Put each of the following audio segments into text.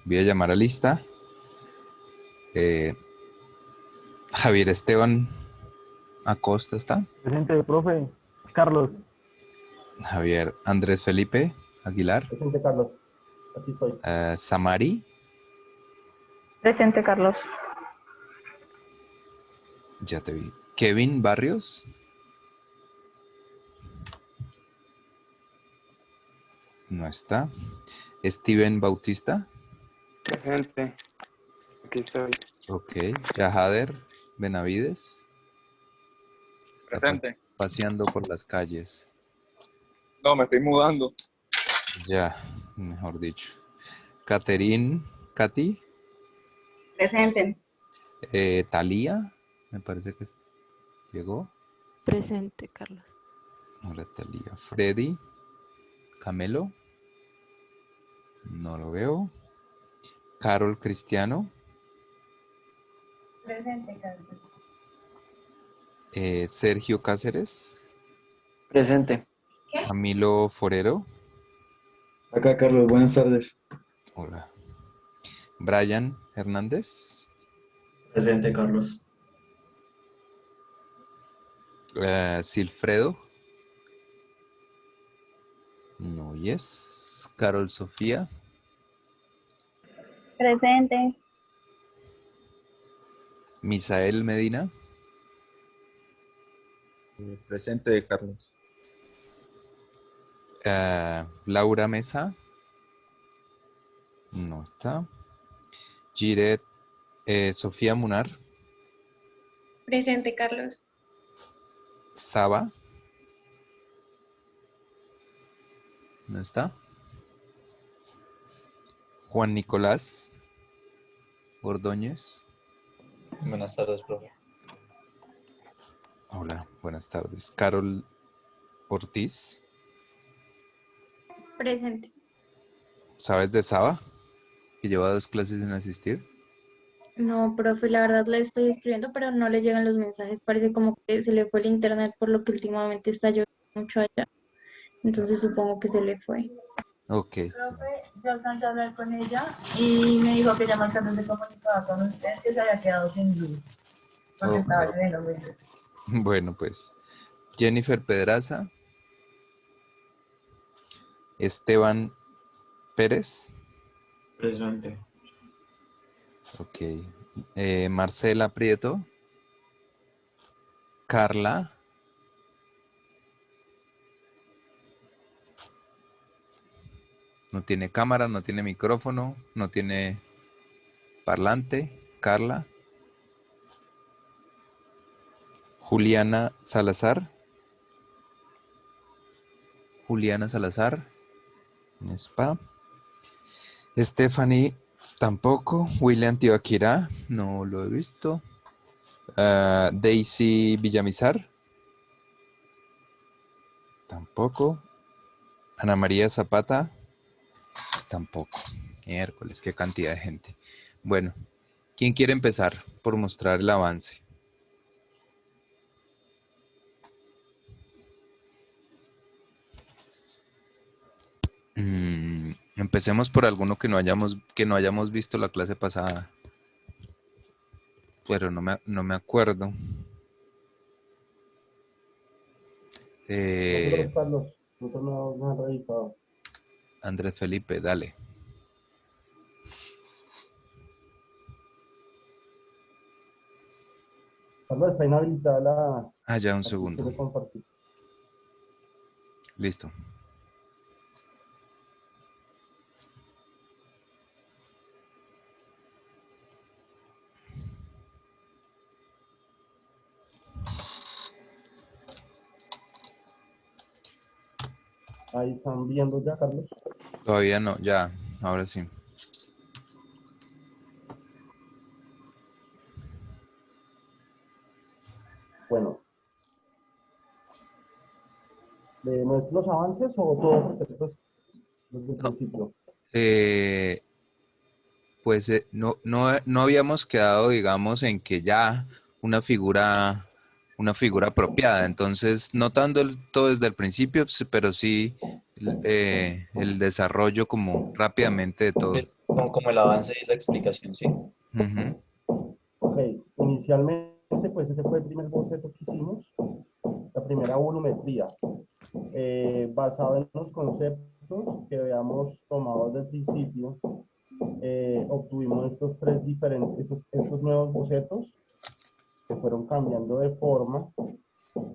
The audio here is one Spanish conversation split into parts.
Voy a llamar a lista. Javier Esteban Acosta está. Presente, profe. Carlos. Javier Andrés Felipe Aguilar. Presente, Carlos. Aquí soy. Samari. Presente, Carlos. Ya te vi. Kevin Barrios. No está. Steven Bautista. Presente. Aquí estoy. Ok. Yahader Benavides. Está Presente. paseando por las calles. No, me estoy mudando. Ya, mejor dicho. Catherine, Katy. Presente. Talía, me parece que llegó. Presente, Carlos. Hola, Talía. Freddy, Camelo. No lo veo. Carol Cristiano. Presente, Carlos. Sergio Cáceres. Presente. Camilo Forero. Acá, Carlos, buenas tardes. Hola. Brian Hernández. Presente, Carlos. Silfredo. No, yes. Carol Sofía. Presente. Misael Medina. Presente, Carlos. Laura Mesa. No está. Giret Sofía Munar. Presente, Carlos. Saba. No está. Juan Nicolás Ordóñez. Buenas tardes, profe. Hola, buenas tardes. Carol Ortiz. Presente. ¿Sabes de Saba? Que lleva 2 clases sin asistir. No, profe, la verdad le estoy escribiendo, pero no le llegan los mensajes. Parece como que se le fue el internet por lo que últimamente está lloviendo mucho allá. Entonces supongo que se le fue. Ok. Profe, yo alcancé a hablar con ella y me dijo que ya más tarde se comunicaba con usted, que se había quedado sin luz. Porque Ok. estaba lloviendo muy duro. Bueno, pues. Jennifer Pedraza. Esteban Pérez. Presente. Ok. Marcela Prieto. Carla. No tiene cámara, no tiene micrófono, no tiene parlante. Carla. Juliana Salazar. Juliana Salazar. En spa. Stephanie tampoco. William Tibaquirá. No lo he visto. Daisy Villamizar. Tampoco. Ana María Zapata. Tampoco. Miércoles, qué cantidad de gente. Bueno, ¿quién quiere empezar por mostrar el avance? Empecemos por alguno que no hayamos visto la clase pasada. Pero no me acuerdo. Nosotros, Carlos. Nosotros no hemos revisado. Andrés Felipe, dale. Carlos, está inhabilitada la Ya un opción segundo. de compartir. Listo. Ahí están viendo ya, Carlos. Todavía no, ya, ahora sí. Bueno. ¿Leemos los avances o todo pues, desde el principio? Pues no habíamos quedado, digamos, en que ya una figura una figura apropiada. Entonces, no tanto todo desde el principio, pero sí el desarrollo como rápidamente de todo. Es como el avance y la explicación, ¿sí? Ujú. Ok, inicialmente pues ese fue el primer boceto que hicimos, la primera volumetría, basado en los conceptos que habíamos tomado desde el principio. Obtuvimos estos nuevos bocetos que fueron cambiando de forma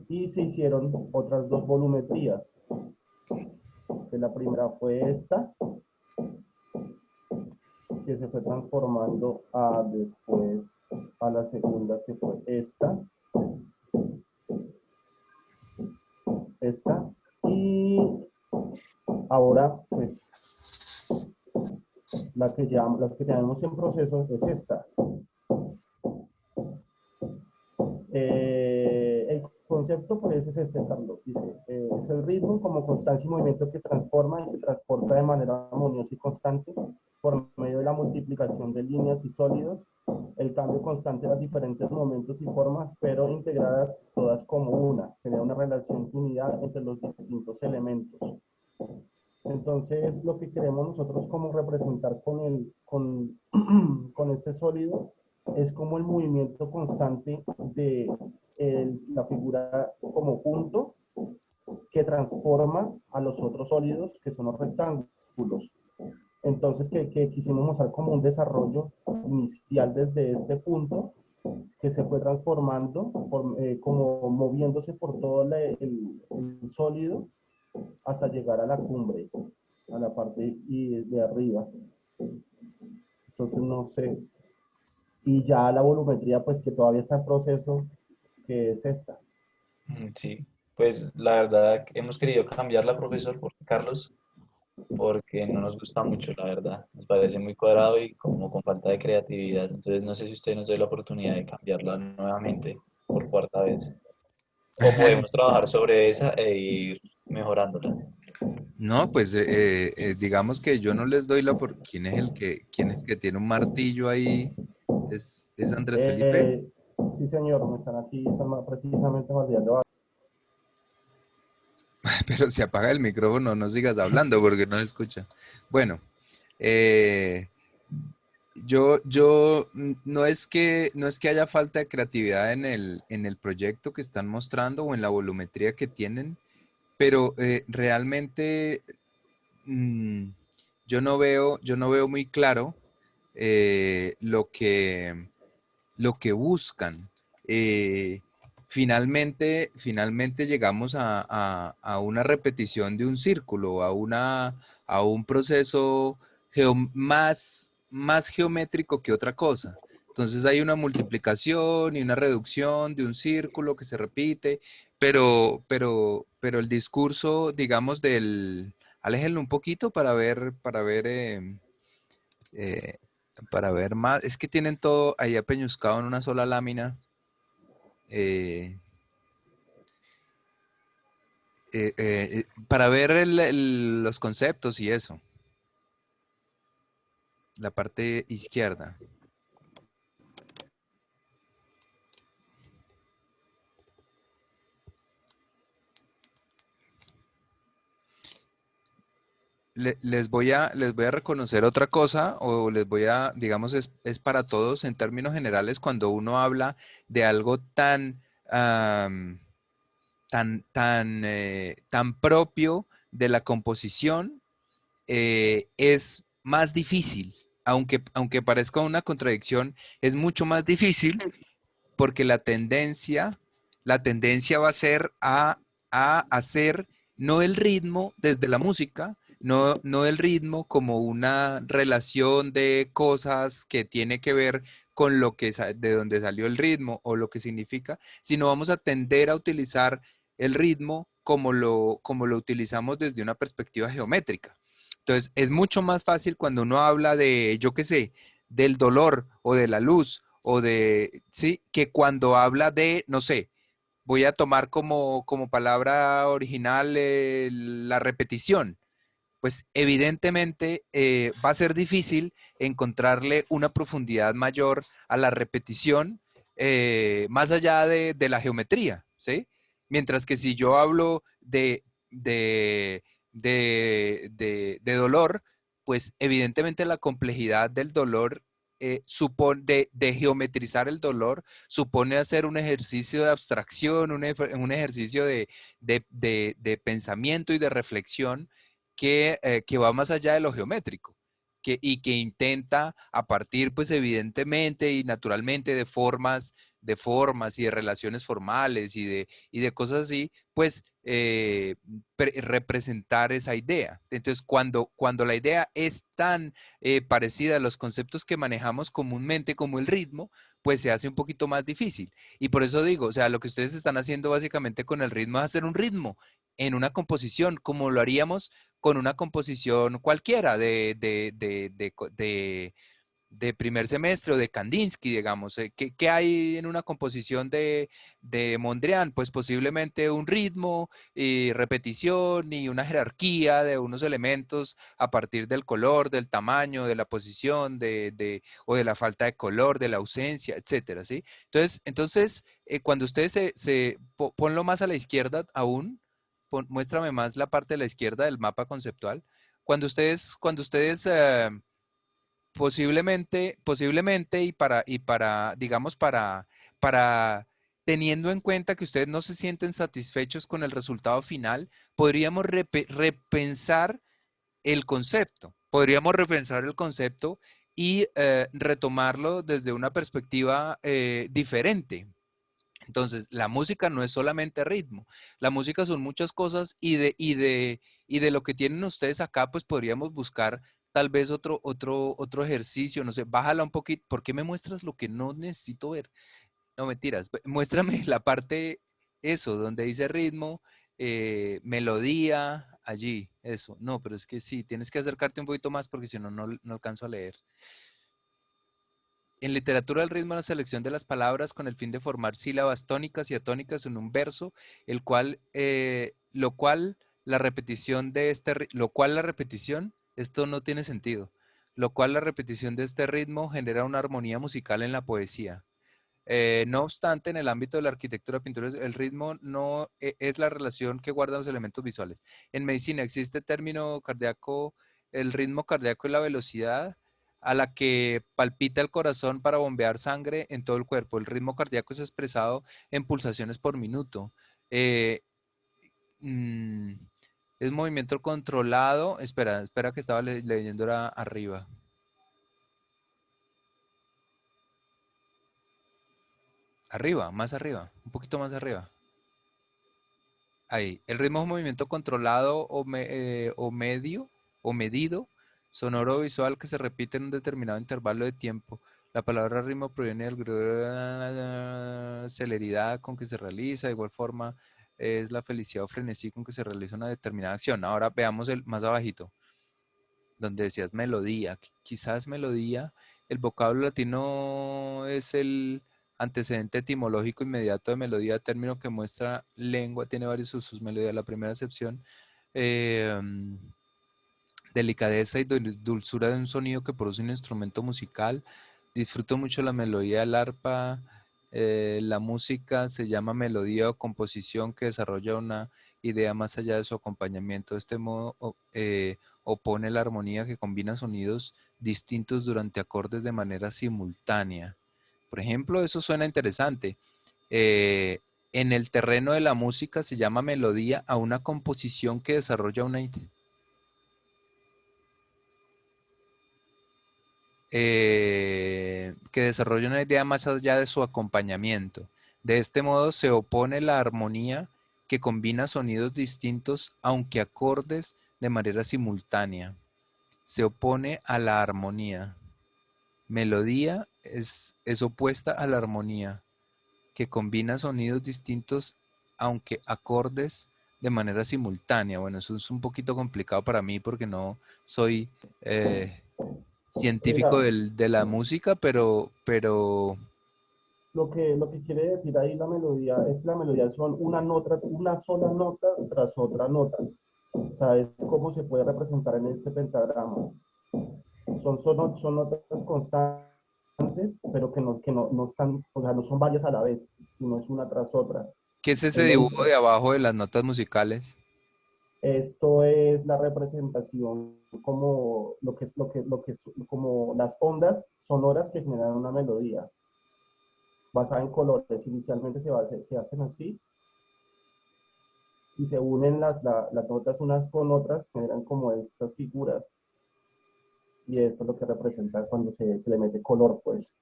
y se hicieron otras dos volumetrías. La primera fue esta, que se fue transformando después a la segunda, que fue esta, y ahora pues las que tenemos en proceso es esta. El concepto pues es este, Carlos, dice, es el ritmo como constancia y movimiento que transforma y se transporta de manera armoniosa y constante por medio de la multiplicación de líneas y sólidos, el cambio constante de los diferentes momentos y formas, pero integradas todas como una, genera una relación de unidad entre los distintos elementos. Entonces, lo que queremos nosotros como representar con este sólido es como el movimiento constante de la figura como punto que transforma a los otros sólidos que son los rectángulos. Entonces, que quisimos mostrar como un desarrollo inicial desde este punto que se fue transformando, como moviéndose por todo el sólido hasta llegar a la cumbre, a la parte de arriba. Entonces, no sé. Y ya la volumetría, pues que todavía está en proceso, que es esta. Sí, pues la verdad hemos querido cambiarla, profesor, porque Carlos, porque no nos gusta mucho, la verdad. Nos parece muy cuadrado y como con falta de creatividad. Entonces no sé si usted nos dé la oportunidad de cambiarla nuevamente por cuarta vez. O podemos trabajar sobre esa e ir mejorándola. No, pues digamos que yo no les doy ¿quién es el que tiene un martillo ahí? ¿Es Andrés Felipe? Sí, señor, me están aquí precisamente validando. Pero si apaga el micrófono, no sigas hablando porque no se escucha. Bueno, eh, no es que haya falta de creatividad en el proyecto que están mostrando o en la volumetría que tienen, pero realmente mm, yo no veo muy claro lo que buscan. Eh, finalmente llegamos a una repetición de un círculo, a un proceso más geométrico que otra cosa. Entonces hay una multiplicación y una reducción de un círculo que se repite, pero el discurso, digamos, aléjenlo un poquito eh, para ver más. Es que tienen todo ahí apeñuscado en una sola lámina. eh, para ver los conceptos y eso. La parte izquierda. Les voy a reconocer otra cosa o digamos, es para todos en términos generales cuando uno habla de algo tan propio de la composición, es más difícil, aunque parezca una contradicción, es mucho más difícil porque la tendencia va a ser a hacer no el ritmo desde la música, no el ritmo como una relación de cosas que tiene que ver con de donde salió el ritmo o lo que significa, sino vamos a tender a utilizar el ritmo como lo utilizamos desde una perspectiva geométrica. Entonces, es mucho más fácil cuando uno habla de, yo qué sé, del dolor o de la luz sí, que cuando habla de, no sé, voy a tomar como palabra original la repetición. Pues evidentemente va a ser difícil encontrarle una profundidad mayor a la repetición más allá de la geometría. ¿sí? Mientras que si yo hablo de dolor, pues evidentemente la complejidad del dolor supone, de geometrizar el dolor, supone hacer un ejercicio de abstracción, un ejercicio de pensamiento y de reflexión que va más allá de lo geométrico. Y que intenta a partir, pues evidentemente y naturalmente de formas y de relaciones formales y de cosas así, pues representar esa idea. Entonces, cuando la idea es tan parecida a los conceptos que manejamos comúnmente como el ritmo, pues se hace un poquito más difícil. Y por eso digo, o sea, lo que ustedes están haciendo básicamente con el ritmo es hacer un ritmo en una composición, como lo haríamos con una composición cualquiera de primer semestre o de Kandinsky, digamos. ¿Qué hay en una composición de Mondrian? Pues posiblemente un ritmo y repetición y una jerarquía de unos elementos a partir del color, del tamaño, de la posición, o de la falta de color, de la ausencia, etcétera, ¿sí? Entonces cuando ustedes ponlo más a la izquierda aún, muéstrame más la parte de la izquierda del mapa conceptual. Cuando ustedes posiblemente digamos, para teniendo en cuenta que ustedes no se sienten satisfechos con el resultado final, podríamos repensar el concepto. Podríamos repensar el concepto y retomarlo desde una perspectiva diferente. Entonces, la música no es solamente ritmo, la música son muchas cosas y de lo que tienen ustedes acá, pues podríamos buscar tal vez otro ejercicio, no sé, bájala un poquito. ¿Por qué me muestras lo que no necesito ver? No, mentiras, muéstrame la parte, eso, donde dice ritmo, melodía, allí, eso. No, pero es que sí, tienes que acercarte un poquito más porque si no, no alcanzo a leer. En literatura el ritmo es la selección de las palabras con el fin de formar sílabas tónicas y atónicas en un verso, lo cual la repetición esto no tiene sentido, lo cual la repetición de este ritmo genera una armonía musical en la poesía. No obstante, en el ámbito de la arquitectura, pintura, el ritmo no es la relación que guardan los elementos visuales. En medicina existe el término cardíaco, el ritmo cardíaco es la velocidad a la que palpita el corazón para bombear sangre en todo el cuerpo. El ritmo cardíaco es expresado en pulsaciones por minuto. Eh, mm, es movimiento controlado. Espera que estaba leyendo ahora arriba. Arriba, más arriba, un poquito más arriba. Ahí, el ritmo es un movimiento controlado o medio o medido, sonoro o visual que se repite en un determinado intervalo de tiempo. La palabra ritmo proviene del griego celeridad con que se realiza, de igual forma es la felicidad o frenesí con que se realiza una determinada acción. Ahora veamos el más abajito, donde decías melodía. Quizás melodía, el vocablo latino es el antecedente etimológico inmediato de melodía, término que muestra lengua, tiene varios usos. Melodía, la primera acepción, eh, delicadeza y dulzura de un sonido que produce un instrumento musical. Disfruto mucho la melodía del arpa. La música se llama melodía o composición que desarrolla una idea más allá de su acompañamiento. De este modo opone la armonía que combina sonidos distintos durante acordes de manera simultánea. Por ejemplo, eso suena interesante. Eh, en el terreno de la música se llama melodía a una composición que desarrolla una idea. Que desarrolla una idea más allá de su acompañamiento. De este modo se opone la armonía que combina sonidos distintos aunque acordes de manera simultánea. Se opone a la armonía. Melodía es opuesta a la armonía, que combina sonidos distintos aunque acordes de manera simultánea. Bueno, eso es un poquito complicado para mí porque no soy científico Venga, de la música, pero lo que quiere decir ahí la melodía es que la melodía son una nota, una sola nota tras otra nota. O sea, es como se puede representar en este pentagrama. Son notas constantes, pero que no están, o sea, no son varias a la vez, sino es una tras otra. ¿Qué es ese El dibujo ente. de abajo de las notas musicales? Esto es la representación como como las ondas sonoras que generan una melodía basada en colores. Inicialmente se hacen así y se unen las notas unas con otras, generan como estas figuras y eso es lo que representa cuando se le mete color, pues,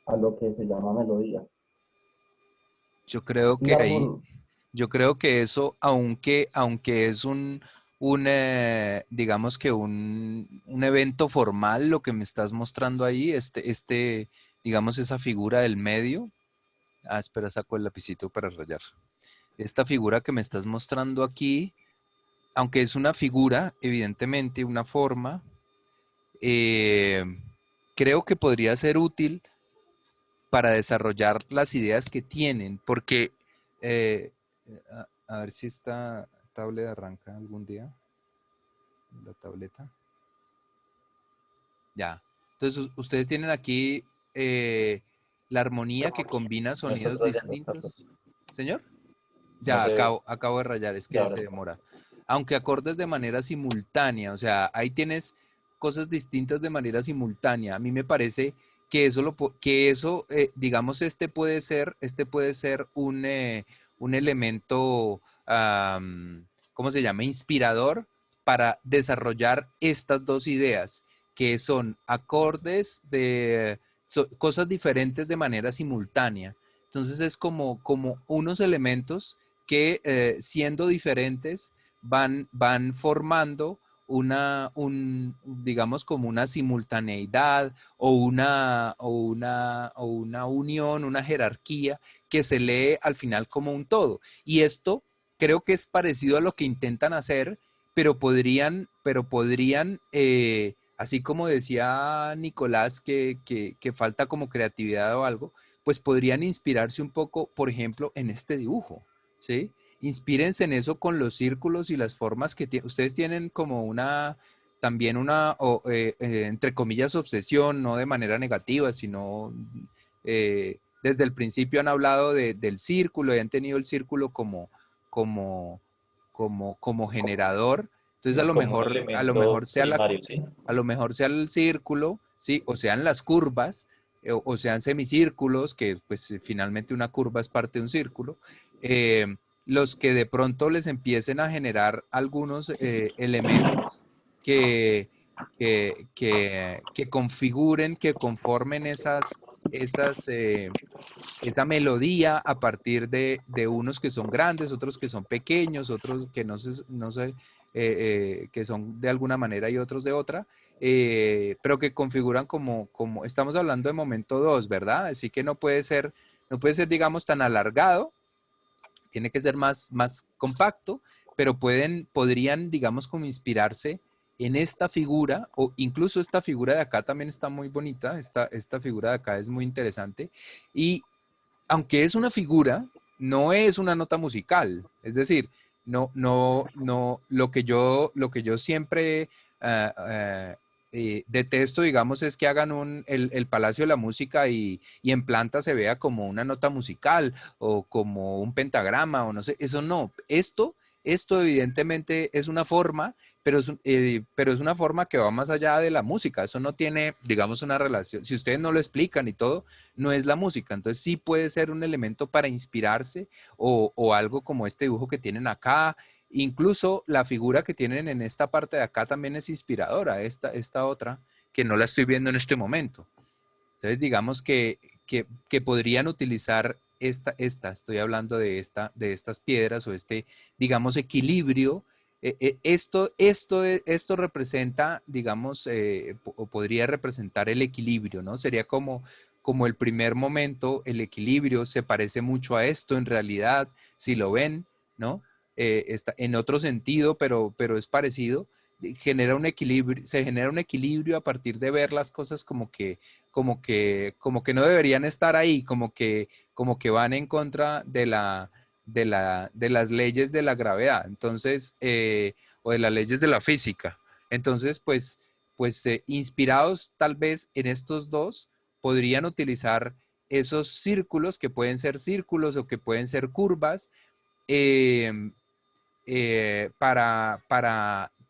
a lo que se llama melodía. Yo creo Y que la ahí, armonía, yo creo que eso, aunque es digamos que un evento formal, lo que me estás mostrando ahí, digamos, esa figura del medio. Ah, espera, saco el lapicito para rayar. Esta figura que me estás mostrando aquí, aunque es una figura, evidentemente, una forma, eh, creo que podría ser útil para desarrollar las ideas que tienen, porque eh, a ver si esta tablet arranca algún día, la tableta. Ya. Entonces, ustedes tienen aquí la armonía que combina No está sonidos trayendo, Carlos. distintos. Señor, No ya se ve. acabo de rayar, es Y que ahora se está. demora. Aunque acordes de manera simultánea, o sea, ahí tienes cosas distintas de manera simultánea. A mí me parece que digamos, este puede ser un elemento, ¿cómo se llama? Inspirador para desarrollar estas dos ideas, que son acordes cosas diferentes de manera simultánea. Entonces es como unos elementos que siendo diferentes van formando digamos como una simultaneidad o una unión, una jerarquía que se lee al final como un todo. Y esto creo que es parecido a lo que intentan hacer, pero podrían, así como decía Nicolás, que falta como creatividad o algo, pues podrían inspirarse un poco, por ejemplo, en este dibujo, ¿sí? Inspírense en eso con los círculos y las formas que tienen. Ustedes tienen como también entre comillas, obsesión, no de manera negativa, sino desde el principio han hablado del círculo y han tenido el círculo como, como generador. Entonces Como un a lo elemento mejor sea primario, ¿sí? a lo mejor sea el círculo, ¿sí? O sean las curvas, o sean semicírculos, que pues finalmente una curva es parte de un círculo, eh, los que de pronto les empiecen a generar algunos elementos que, que configuren, que conformen esa melodía a partir de unos que son grandes, otros que son pequeños, otros que que son de alguna manera y otros de otra, pero que configuran como, estamos hablando de momento 2, ¿verdad? Así que no puede ser, digamos, tan alargado, tiene que ser más compacto, pero podrían, digamos, como inspirarse en esta figura, o incluso esta figura de acá también está muy bonita, esta figura de acá es muy interesante, y aunque es una figura, no es una nota musical. Es decir, no, lo que yo siempre detesto, digamos, es que hagan el Palacio de la Música y en planta se vea como una nota musical o como un pentagrama o no sé, eso no. Esto evidentemente es una forma, pero es una forma que va más allá de la música. Eso no tiene, digamos, una relación. Si ustedes no lo explican y todo, no es la música. Entonces sí puede ser un elemento para inspirarse o algo como este dibujo que tienen acá. Incluso la figura que tienen en esta parte de acá también es inspiradora, esta otra, que no la estoy viendo en este momento. Entonces digamos que podrían utilizar estoy hablando de estas piedras o digamos, equilibrio. Esto representa, digamos, o podría representar el equilibrio, ¿no? Sería como el primer momento, el equilibrio se parece mucho a esto en realidad, si lo ven, ¿no? Está en otro sentido, pero es parecido. Se genera un equilibrio a partir de ver las cosas como que no deberían estar ahí, como que van en contra de las leyes de la gravedad, entonces, o de las leyes de la física. Entonces, pues, inspirados tal vez en estos dos, podrían utilizar esos círculos, que pueden ser círculos o que pueden ser curvas, eh, para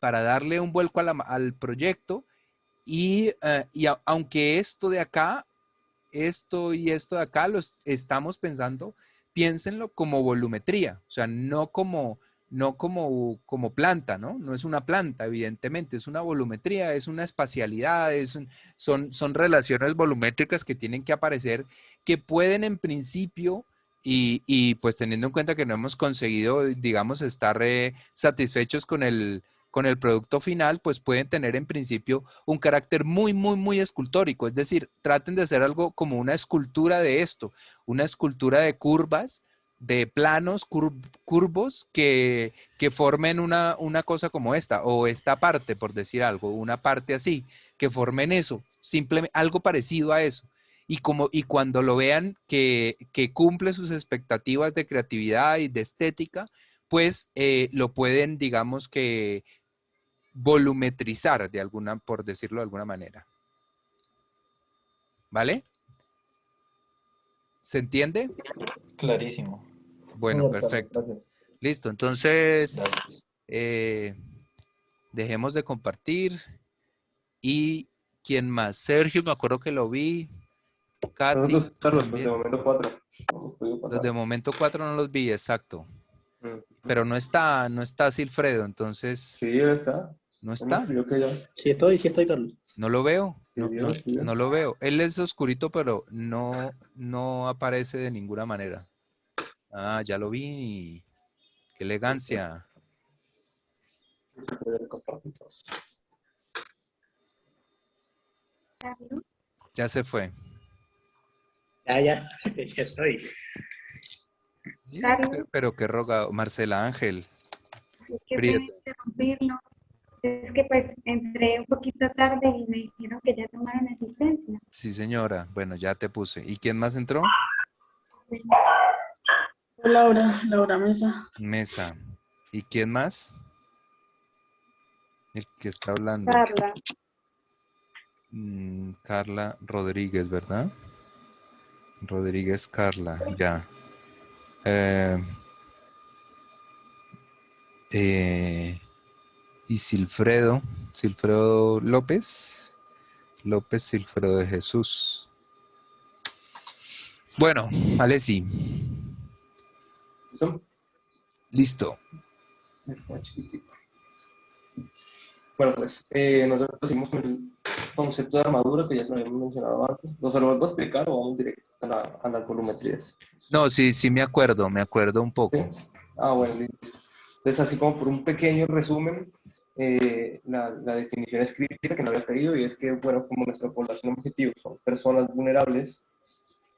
darle un vuelco al proyecto aunque esto de acá, esto y esto de acá los estamos pensando, piénsenlo como volumetría, o sea, no como planta, ¿no? No es una planta, evidentemente, es una volumetría, es una espacialidad, son relaciones volumétricas que tienen que aparecer, que pueden en principio, y pues teniendo en cuenta que no hemos conseguido, digamos, estar satisfechos con el producto final, pues pueden tener en principio un carácter muy, muy, muy escultórico. Es decir, traten de hacer algo como una escultura de esto, una escultura de curvas, de planos curvos que formen una cosa como esta, o esta parte, por decir algo, una parte así, que formen eso, simplemente algo parecido a eso. Y cuando lo vean que cumple sus expectativas de creatividad y de estética, pues lo pueden, digamos que, volumetrizar por decirlo de alguna manera. ¿Vale? ¿Se entiende? Clarísimo. Bueno, Señor Carlos, perfecto. gracias. Listo, entonces Gracias. dejemos de compartir. ¿Y quién más? Sergio, me acuerdo que lo vi. Katy, Nosotros, Carlos, pues de también. momento 4. No hemos podido Los pasar. de momento 4 no los vi, exacto. Mm. Pero no está Silfredo, entonces, Sí, él está. ¿no Él me está? escribió que ya. Sí estoy, Carlos. No lo veo, Sí, no, no, sí. no lo veo. Él es oscurito, pero no aparece de ninguna manera. Ah, ya lo vi. Qué elegancia. Se puede compartir todos. Carlos, Ya se fue. Ya estoy. Carlos, Pero qué rogado. Marcela Ángel. qué pena Prieto. interrumpirlo. Es que pues entré un poquito tarde y me dijeron que ya tomaron asistencia. Sí, señora. Bueno, ya te puse. ¿Y quién más entró? Laura Mesa. Mesa. ¿Y quién más? El que está hablando. Carla, Carla Rodríguez, ¿verdad? Rodríguez Carla, ya. Y Silfredo López. López Silfredo de Jesús. Bueno, Alessi, ¿Listo? listo. Está chiquitito. Bueno, pues nosotros seguimos con el concepto de armadura que ya se lo habíamos mencionado antes. ¿Lo se lo vuelvo a explicar o vamos directo a las volumetrías? No, sí me acuerdo un ¿Sí? poco. Ah, bueno, listo. Entonces, así como por un pequeño resumen, la definición escrita que no había pedido, y es que, bueno, como nuestra población objetivo son personas vulnerables,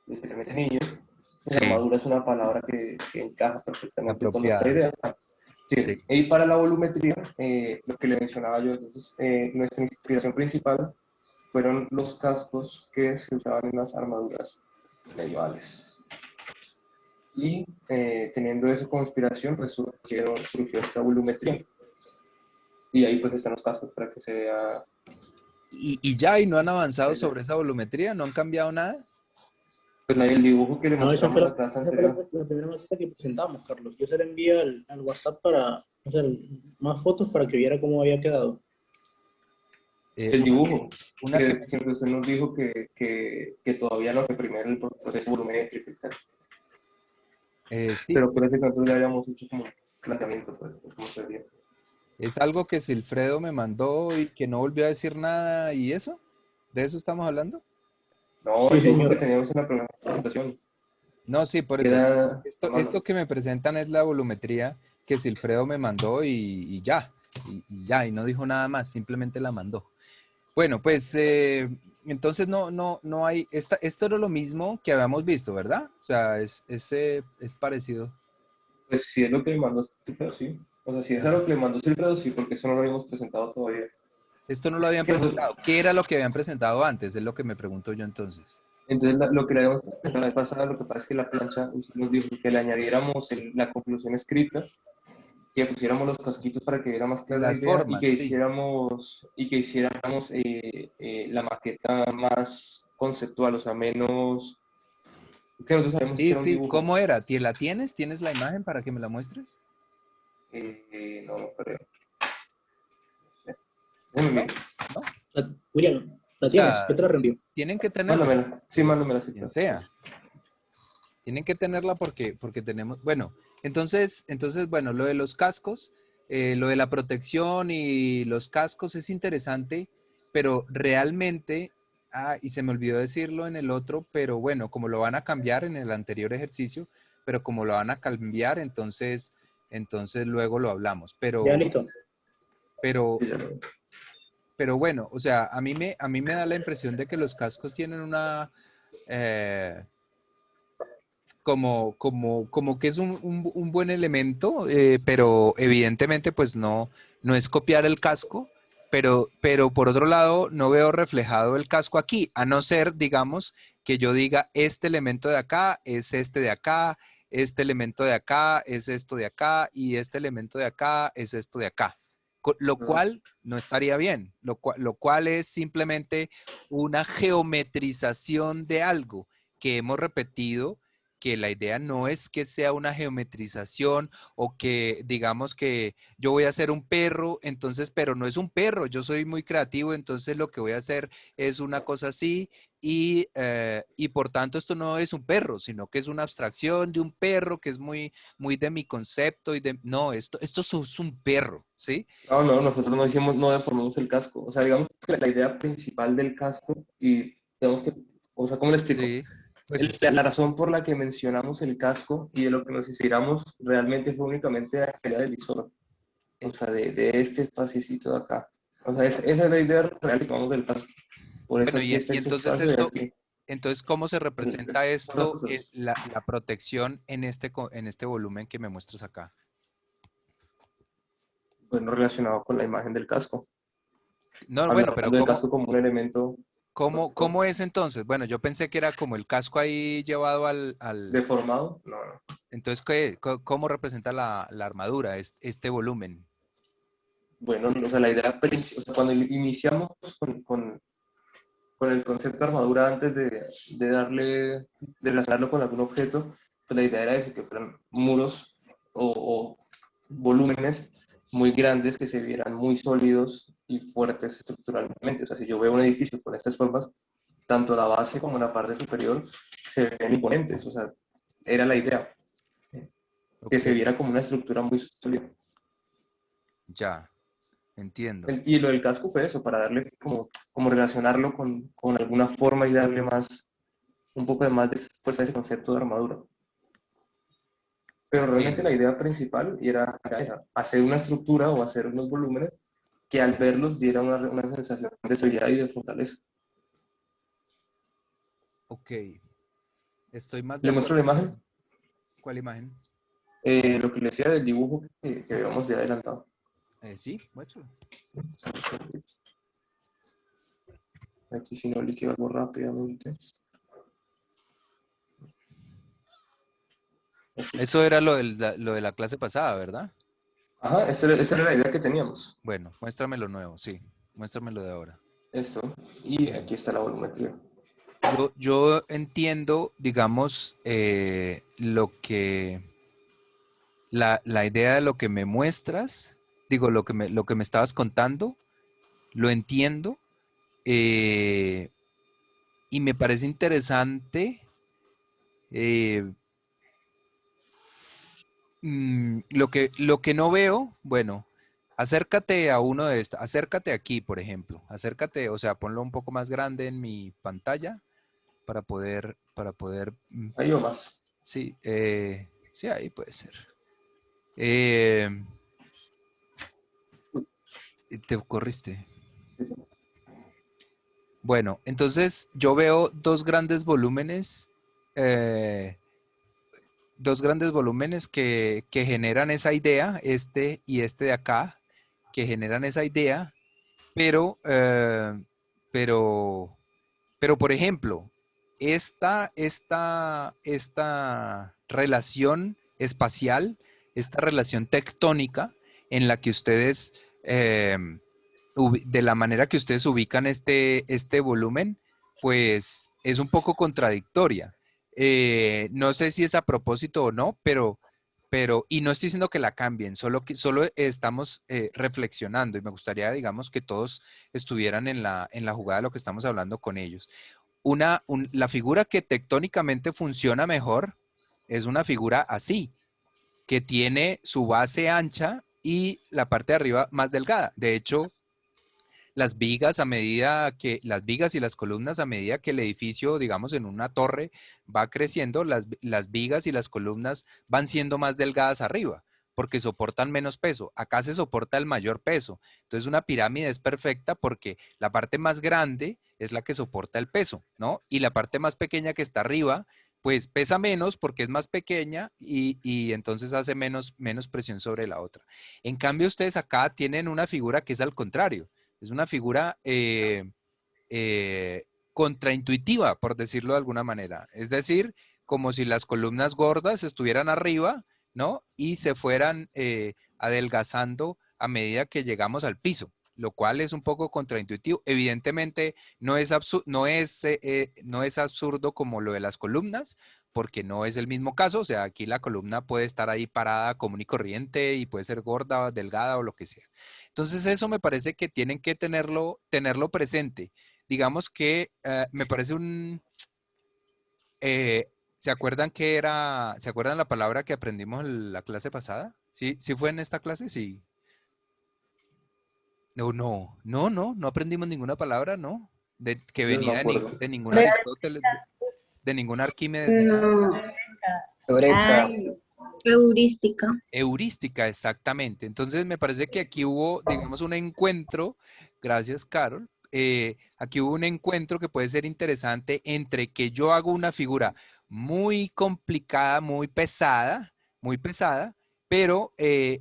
especialmente niños, pues Sí, armadura es una palabra que encaja perfectamente con nuestra apropiada. idea. Sí. Sí. Y para la volumetría, lo que le mencionaba yo, entonces, nuestra inspiración principal fueron los cascos que se usaban en las armaduras medievales. Y teniendo eso como inspiración, pues surgió esta volumetría. Y ahí pues están los cascos para que se vea. ¿Y ya? ¿Y no han avanzado sobre esa volumetría? ¿No han cambiado nada? Pues el dibujo que le No, esa mostramos fue en la, la clase esa fue anterior. la primera maqueta que presentamos, Carlos. Yo se la envié al WhatsApp para hacer más fotos para que viera cómo había quedado. El dibujo. Una que que- siempre usted nos dijo que todavía no, que primero el proceso volumétrico y tal. sí, Pero parece que nosotros ya habíamos hecho como un planteamiento, pues, como se veía. es algo que Silfredo me mandó y que no volvió a decir nada. ¿Y eso? ¿De eso estamos hablando? No, Sí, el dibujo que señor. teníamos en la primera presentación. No, sí, por eso. Era. Esto que me presentan es la volumetría que Silfredo me mandó y ya. Y ya, y no dijo nada más, simplemente la mandó. Bueno, pues entonces no hay. Esto era lo mismo que habíamos visto, ¿verdad? O sea, es parecido. Pues si es lo que le mandó Silfredo, sí. O sea, si es algo que le mandó Silfredo, sí, porque eso no lo habíamos presentado todavía. Esto no lo habían Sí, nosotros- presentado. ¿Qué era lo que habían presentado antes? Es lo que me pregunto yo entonces. Entonces, lo que le habíamos presentado la vez pasada, lo que pasa es que la plancha, usted nos dijo que le añadiéramos la conclusión escrita, que pusiéramos los casquitos para que viera más clara la Las idea y formas, que sí. hiciéramos la maqueta más conceptual, o sea, menos Que nosotros sabemos que Sí, era un sí, dibujo. ¿cómo era? ¿La tienes? ¿Tienes la imagen para que me la muestres? No, no creo. Déjame ¿No? mirar. ¿No? William, O ¿la tienes? sea, Yo te la reenvío. tienen que tenerla, Mándamela. Sí, mándamela, sí, quien claro. sea. Tienen que tenerla porque tenemos, bueno, entonces, bueno, lo de los cascos, lo de la protección y los cascos es interesante, pero realmente, y se me olvidó decirlo en el otro, pero bueno, como lo van a cambiar en el anterior ejercicio, pero como lo van a cambiar, entonces luego lo hablamos, Ya, listo. pero, Sí, ya lo veo. pero bueno, o sea, a mí me da la impresión de que los cascos tienen una, como que es un buen elemento, pero evidentemente pues no es copiar el casco, pero por otro lado no veo reflejado el casco aquí, a no ser, digamos, que yo diga este elemento de acá es este de acá, este elemento de acá es esto de acá y este elemento de acá es esto de acá. Lo cual no estaría bien, lo cual es simplemente una geometrización de algo que hemos repetido, que la idea no es que sea una geometrización o que digamos que yo voy a hacer un perro, entonces, pero no es un perro, yo soy muy creativo, entonces lo que voy a hacer es una cosa así y por tanto esto no es un perro, sino que es una abstracción de un perro que es muy de mi concepto no, esto es un perro, ¿sí? No, no, nosotros no hicimos, no deformamos el casco. O sea, digamos que la idea principal del casco, y tenemos que, o sea, ¿cómo le explico? Sí, pues La razón por la que mencionamos el casco y de lo que nos inspiramos realmente fue únicamente la idea del visor. O sea, de este espacito de acá. O sea, esa es la idea real que tomamos del casco. Por eso bueno, aquí está y ese entonces espacio de esto, aquí. entonces, ¿cómo se representa Son las esto, cosas. la protección en este volumen que me muestras acá? Bueno, relacionado con la imagen del casco. No, bueno, pero Hablando del casco como un elemento ¿cómo es entonces? Bueno, yo pensé que era como el casco ahí llevado deformado. No, no. Entonces, ¿cómo representa la armadura, este volumen? Bueno, o sea, la idea principal, o sea, cuando iniciamos con el concepto de armadura antes de de relacionarlo con algún objeto, pues la idea era eso, que fueran muros o volúmenes muy grandes que se vieran muy sólidos y fuertes estructuralmente. O sea, si yo veo un edificio con estas formas, tanto la base como la parte superior se ven imponentes. O sea, era la idea, que se Ok, viera como una estructura muy sólida. ya, entiendo. Y lo del casco fue eso, para darle como relacionarlo con alguna forma y darle un poco de más de fuerza a ese concepto de armadura. Pero Ok, realmente la idea principal era esa, hacer una estructura o hacer unos volúmenes que al verlos diera una sensación de seguridad y de fortaleza. ok. Estoy más de ¿Le muestro acuerdo la imagen? ¿Cuál imagen? Lo que le decía del dibujo que habíamos ya adelantado. Sí, muéstralo. Aquí si no le quedo algo rápidamente. Eso era lo de la clase pasada, ¿verdad? Ajá, esa era la idea que teníamos. Bueno, muéstrame lo nuevo, sí. Muéstrame lo de ahora. Esto. Y aquí está la volumetría. Yo entiendo, digamos, la idea de lo que me muestras, digo, lo que me estabas contando, lo entiendo, y me parece interesante lo que no veo, bueno, acércate a uno de estos, acércate aquí, por ejemplo, acércate, o sea, ponlo un poco más grande en mi pantalla para poder, Ahí o más. sí, sí, ahí puede ser. Eh, Te corriste. Bueno, entonces yo veo eh, dos grandes volúmenes que generan esa idea, este y este de acá, que generan esa idea, pero, pero, pero por ejemplo, esta relación espacial, esta relación tectónica en la que ustedes, de la manera que ustedes ubican este volumen, pues es un poco contradictoria. No sé si es a propósito o no, y no estoy diciendo que la cambien, solo estamos reflexionando y me gustaría, digamos, que todos estuvieran en la jugada de lo que estamos hablando con ellos. La figura que tectónicamente funciona mejor es una figura así, que tiene su base ancha y la parte de arriba más delgada. De hecho, las vigas y las columnas a medida que el edificio, digamos, en una torre va creciendo, las vigas y las columnas van siendo más delgadas arriba, porque soportan menos peso. Acá se soporta el mayor peso. Entonces una pirámide es perfecta porque la parte más grande es la que soporta el peso, ¿no? Y la parte más pequeña que está arriba, pues pesa menos porque es más pequeña y entonces hace menos presión sobre la otra. En cambio, ustedes acá tienen una figura que es al contrario. Es una figura contraintuitiva, por decirlo de alguna manera. Es decir, como si las columnas gordas estuvieran arriba, ¿no? Y se fueran adelgazando a medida que llegamos al piso, lo cual es un poco contraintuitivo. Evidentemente no es absurdo como lo de las columnas, porque no es el mismo caso. O sea, aquí la columna puede estar ahí parada común y corriente y puede ser gorda, delgada o lo que sea. Entonces eso me parece que tienen que tenerlo presente. Digamos que me parece ¿se acuerdan ¿se acuerdan la palabra que aprendimos en la clase pasada? ¿Sí, sí fue en esta clase? Sí. No aprendimos ninguna palabra, ¿no? Que Yo no me venía acuerdo. de ningún Aristóteles, de ningún Arquímedes, de nada. No. Eureka. Ay, heurística. Heurística, exactamente. Entonces me parece que aquí hubo, digamos, un encuentro, gracias Carol, aquí hubo un encuentro que puede ser interesante entre que yo hago una figura muy complicada, muy pesada, pero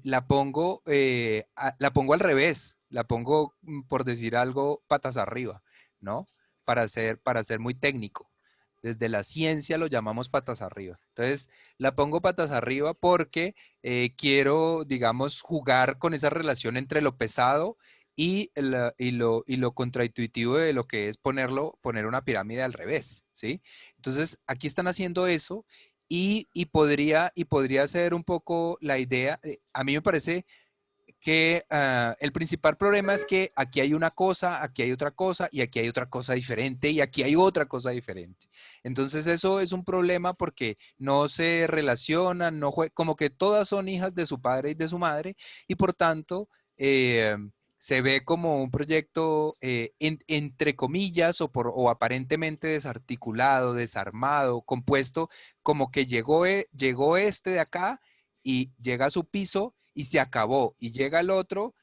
la pongo al revés, la pongo, por decir algo, patas arriba, ¿no? Para ser muy técnico. Desde la ciencia lo llamamos patas arriba. Entonces, la pongo patas arriba porque quiero, digamos, jugar con esa relación entre lo pesado y lo contraintuitivo de lo que es poner una pirámide al revés, ¿sí? Entonces, aquí están haciendo eso y podría ser un poco la idea. A mí me parece que el principal problema es que aquí hay una cosa, aquí hay otra cosa y aquí hay otra cosa diferente y aquí hay otra cosa diferente. Entonces eso es un problema porque no se relacionan, como que todas son hijas de su padre y de su madre y por tanto se ve como un proyecto entre comillas o aparentemente desarticulado, desarmado, compuesto, como que llegó este de acá y llega a su piso y se acabó. Y llega el otro,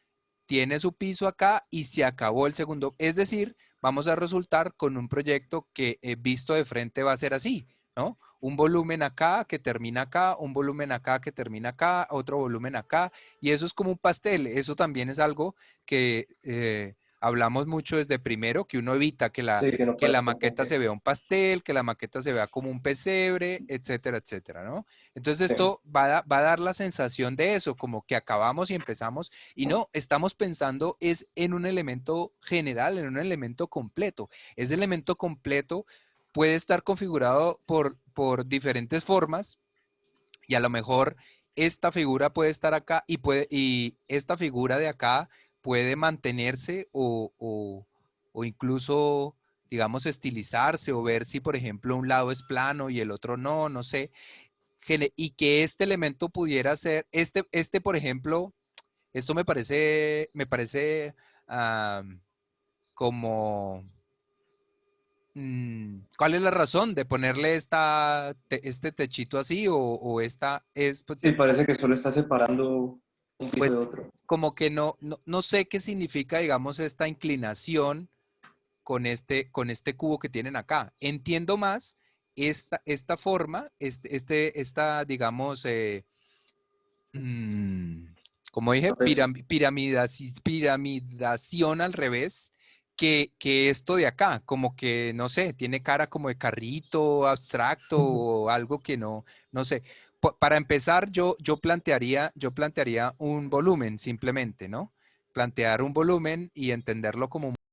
tiene su piso acá y se acabó el segundo. Es decir, vamos a resultar con un proyecto que visto de frente va a ser así, ¿no? Un volumen acá que termina acá, un volumen acá que termina acá, otro volumen acá, y eso es como un pastel. Eso también es algo que hablamos mucho desde primero, que uno evita que Sí, que no la parezca un maqueta ponqué. se vea un pastel, que la maqueta se vea como un pesebre, etcétera, etcétera, ¿no? Entonces Sí. esto va a dar la sensación de eso, como que acabamos y empezamos, y no, estamos pensando es en un elemento general, en un elemento completo. Ese elemento completo puede estar configurado por diferentes formas y a lo mejor esta figura puede estar acá y esta figura de acá puede mantenerse o incluso, digamos, estilizarse o ver si, por ejemplo, un lado es plano y el otro no, no sé. Y que este elemento pudiera ser, por ejemplo, esto me parece como ¿cuál es la razón de ponerle este techito así o esta es, pues, Sí, parece que solo está separando un piso pues, de otro. como que no sé qué significa, digamos, esta inclinación con este cubo que tienen acá? Entiendo más esta forma, digamos, como dije, Trapecio. piramidación al revés, que esto de acá, como que, no sé, tiene cara como de carrito abstracto o algo que no sé. Para empezar, yo plantearía un volumen simplemente, ¿no? Plantear un volumen y entenderlo como un